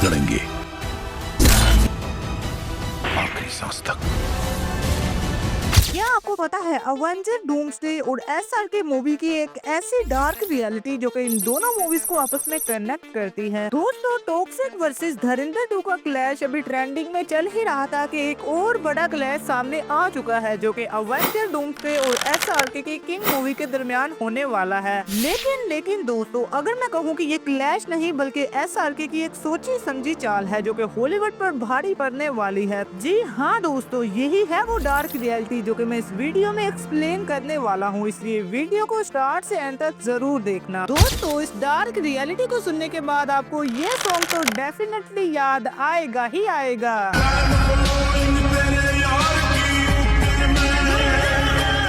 लड़ेंगे आखिरी सांस तक। क्या आपको पता है अवेंजर डूम्सडे और एसआरके मूवी की एक ऐसी डार्क रियलिटी जो कि इन दोनों मूवीज को आपस में कनेक्ट करती है। दोस्तों, टॉक्सिक वर्सेस धुरंधर 2 का क्लैश अभी ट्रेंडिंग में चल ही रहा था कि एक और बड़ा क्लैश सामने आ चुका है जो कि अवेंजर डूम्सडे और एसआरके की किंग मूवी के दरमियान होने वाला है। लेकिन दोस्तों, अगर मैं कहूँ कि ये क्लैश नहीं बल्कि एसआरके की एक सोची समझी चाल है जो कि हॉलीवुड पर भारी पड़ने वाली है। जी हाँ दोस्तों, यही है वो डार्क रियलिटी जो कि मैं इस वीडियो में एक्सप्लेन करने वाला हूँ, इसलिए वीडियो को स्टार्ट से एंड तक जरूर देखना। दोस्तों, इस डार्क रियलिटी को सुनने के बाद आपको ये सॉन्ग तो डेफिनेटली याद आएगा ही आएगा।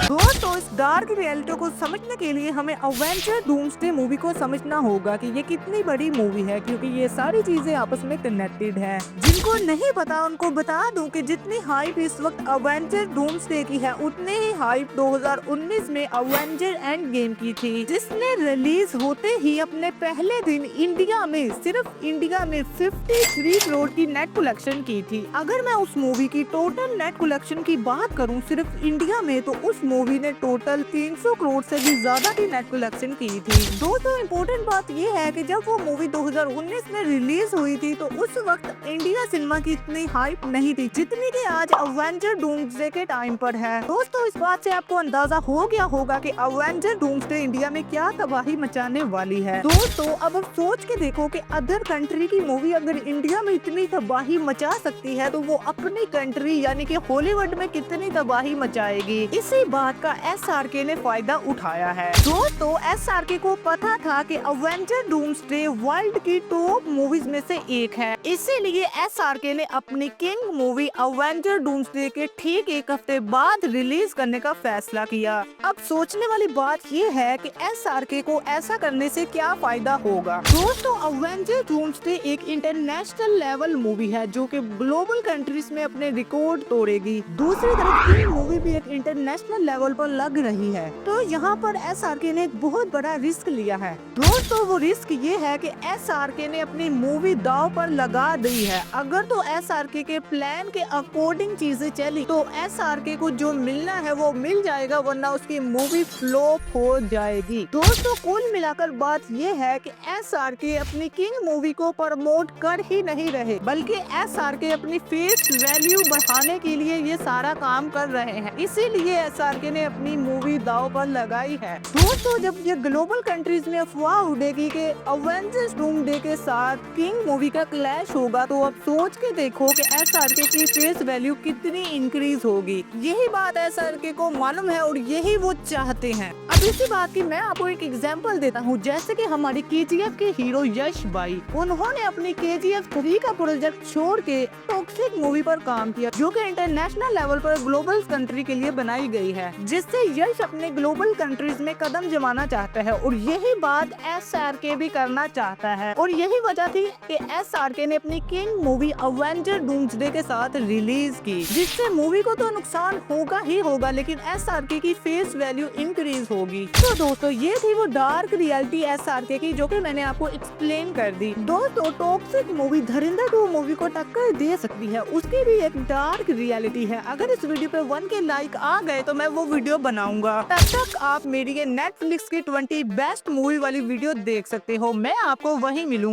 दोस्तों, इस डार्क रियलिटी को समझने के लिए हमें अवेंजर डूम्सडे मूवी को समझना होगा कि ये कितनी बड़ी मूवी है, क्योंकि ये सारी चीजें आपस में कनेक्टेड हैं। जिनको नहीं पता उनको बता दूं कि जितनी हाइप इस वक्त अवेंजर डूम्सडे की है उतनी ही हाइप 2019 में अवेंजर एंड गेम की थी, जिसने रिलीज होते ही अपने पहले दिन इंडिया में सिर्फ इंडिया में 53 करोड़ की नेट कलेक्शन की थी। अगर मैं उस मूवी की टोटल नेट कलेक्शन की बात करूं सिर्फ इंडिया में, तो उस मूवी ने टोटल 300 करोड़ से भी ज्यादा की नेट कलेक्शन की थी। दोस्तों, इम्पोर्टेंट बात ये है कि जब वो मूवी 2019 में रिलीज हुई थी तो उस वक्त इंडिया सिनेमा की इतनी हाइप नहीं थी जितनी कि आज अवेंजर डूम्सडे के टाइम पर है। दोस्तों, इस बात से आपको अंदाजा हो गया होगा कि अवेंजर डूम्सडे इंडिया में क्या तबाही मचाने वाली है। दोस्तों, अब सोच के देखो कि अदर कंट्री की मूवी अगर इंडिया में इतनी तबाही मचा सकती है तो वो अपनी कंट्री यानी कि हॉलीवुड में कितनी तबाही मचाएगी। इसी बात का एसआरके ने फायदा उठाया है। दोस्तों, एसआरके को पता था कि अवेंजर डूम्सडे वर्ल्ड की टॉप मूवीज में से एक है, इसीलिए एसआरके ने अपनी किंग मूवी अवेंजर डूम्सडे के ठीक एक हफ्ते बाद रिलीज करने का फैसला किया। अब सोचने वाली बात ये है कि एसआरके को ऐसा करने से क्या फायदा होगा। दोस्तों, अवेंजर डूम्सडे एक इंटरनेशनल लेवल मूवी है जो कि ग्लोबल कंट्रीज में अपने रिकॉर्ड तोड़ेगी। दूसरी तरफ किंग मूवी भी एक इंटरनेशनल लेवल पर लग रही है, तो यहाँ पर एसआरके ने एक बहुत बड़ा रिस्क लिया है। दोस्तों, वो रिस्क ये है कि एसआरके ने अपनी मूवी दांव पर लगा दी है। अगर तो एसआरके के प्लान के अकॉर्डिंग चीजें चली तो एसआरके को जो मिलना है वो मिल जाएगा, वरना उसकी मूवी फ्लॉप हो जाएगी। दोस्तों, कुल मिलाकर बात ये है कि एसआरके अपनी किंग मूवी को प्रमोट कर ही नहीं रहे, बल्कि एसआरके अपनी फेस वैल्यू बढ़ाने के लिए ये सारा काम कर रहे हैं, इसीलिए एसआरके ने अपनी मूवी दांव पर लगाई है। दोस्तों, जब ये ग्लोबल कंट्रीज में अफवाह उड़ेगी कि अवेंजर्स डूम्सडे के साथ किंग मूवी का क्लैश होगा, तो अब सोच के देखो कि एसआरके की फेस वैल्यू कितनी इंक्रीज होगी। यही बात एसआरके को मालूम है और यही वो चाहते हैं। अब इसी बात की मैं आपको एक एग्जांपल देता हूँ, जैसे कि हमारी केजीएफ के हीरो यश भाई, उन्होंने अपनी केजीएफ 3 का प्रोजेक्ट छोड़ के टॉक्सिक मूवी पर काम किया जो कि इंटरनेशनल लेवल पर ग्लोबल कंट्री के लिए बनाई गई है, जिससे यश अपने ग्लोबल कंट्रीज में कदम जमाना चाहता है और यही बात एसआरके भी करना चाहता है। और यही वजह थी कि एसआरके ने अपनी किंग मूवी अवेंजर डूम्सडे के साथ रिलीज की, जिससे मूवी को तो नुकसान होगा ही होगा, लेकिन एसआरके की फेस वैल्यू इंक्रीज होगी। तो दोस्तों, ये थी वो डार्क रियलिटी एसआरके की जो कि मैंने आपको एक्सप्लेन कर दी। दोस्तों, टॉक्सिक मूवी धुरंधर 2 मूवी को टक्कर दे सकती है, उसकी भी एक डार्क रियलिटी है। अगर इस वीडियो पे 1 के लाइक आ गए तो मैं वो वीडियो बनाऊंगा। तब तक आप मेरी ये नेटफ्लिक्स की 20 बेस्ट मूवी वाली वीडियो देख सकते हो, मैं आपको वहीं मिलूंगा।